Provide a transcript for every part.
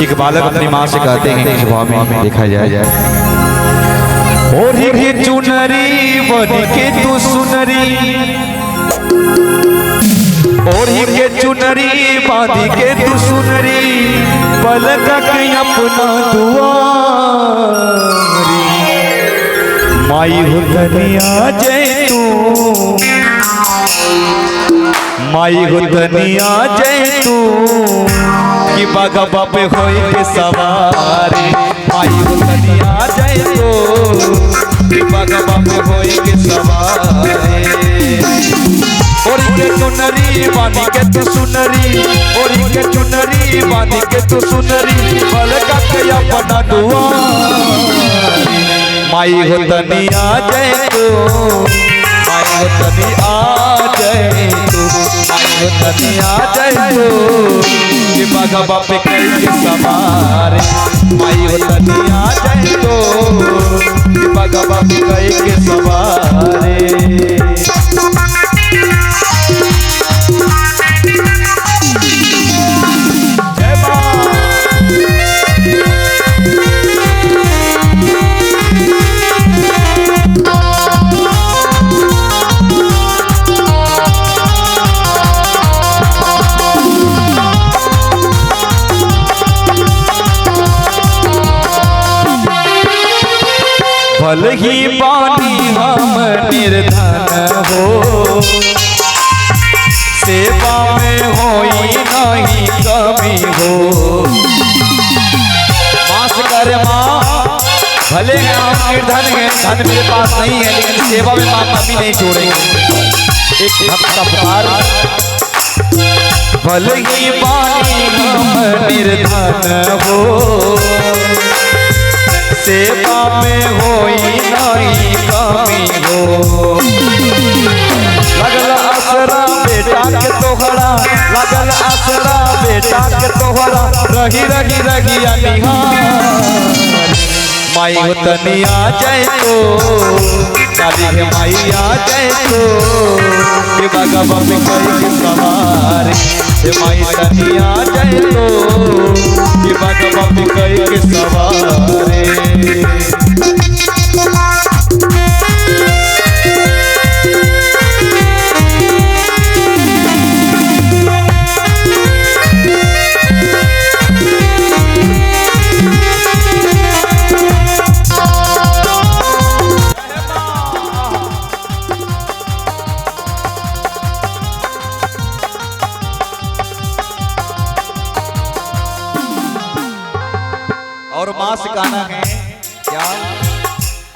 एक बालक अपनी माँ से कहते हैं कि भाव में देखा जाए और ही चुनरी बन के तू सुनरी और ही के चुनरी बांध के तू सुनरी पलक के अपना दुआरी माई हो तनिया जय तू माई हो तनिया जय तू कि बागा बापे होई के सवारी माई हो तनिया जय तू कि बागा बापे होई के सवारी और के चुनरी बांधी के तू सुनरी और के चुनरी बांधी के तू सुनरी पलका के अपना दुआरी माई हो तनिया जय तू माई हो तनिया जय तू माई हो तनिया जय तू कि बागा बापे कई के सवारी माई हो तनिया जय तू कि बागा बापे कई के सवारी भल ही बानी हम निर्धन हो सेवा में होई नहीं कमी हो मास कर माँ भले आप निर्धन हैं धन मेरे पास नहीं है लेकिन सेवा में माँ कभी नहीं छोड़ेंगे एक भक्त का पुकार भल ही बानी हम निर्धन हो सेवा में होई नहीं कमी हो लगल असरा बेटा के तोहरा लगल असरा बेटा के तोहरा रही रही रही निहार माई हो तनिया जय तो काली के माइया जय तो कि बागा बापे कई के सवारी माई तनिया जय तो कि बागा बापे कई के सवारी और माँ से गाना है क्या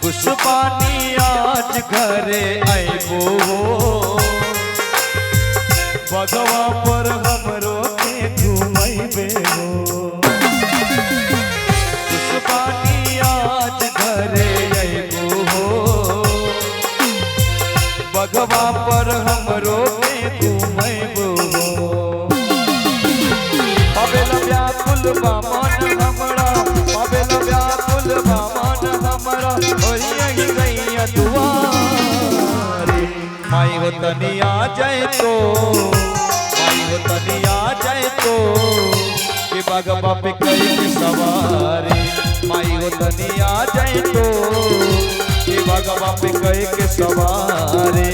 कुछ पानी आज घरे आइबो बगवा पर हमरो के घुमैबे हो कुछ पानी आज घरे आइबो बगवा पर हमरो के घुमैबो हो पावेला व्याकुल बामन हमरा पावेला व्याकुल बामन हमरा होई गईया दुआरी माई हो तनिया जय तो माई हो तनिया जय तो कि बागा बापे कई के सवारी माई हो तनिया जय तो कि बागा बापे कई के सवारी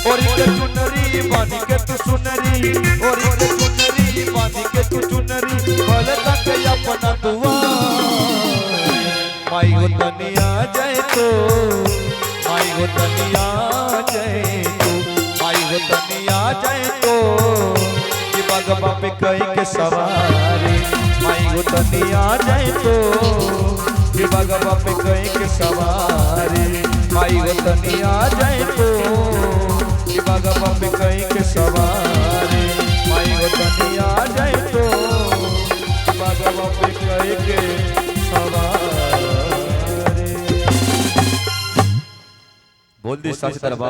और के चुनरी बांध के तू सुनरी और के चुनरी बांध के तू चुनरी भल तक अपना दुआरी माई हो तनिया जय तो माई हो तनिया जय तो माई हो तनिया जय तो कि बागा बापे कई के सवारी माई हो तनिया जय तो कि बागा बापे कई के सवारी माई हो तनिया जय तो कि बागा बापे कई के सवारी माई हो तनिया जय तो कि बागा बापे कई के सवारी बोल दी सच दरबार।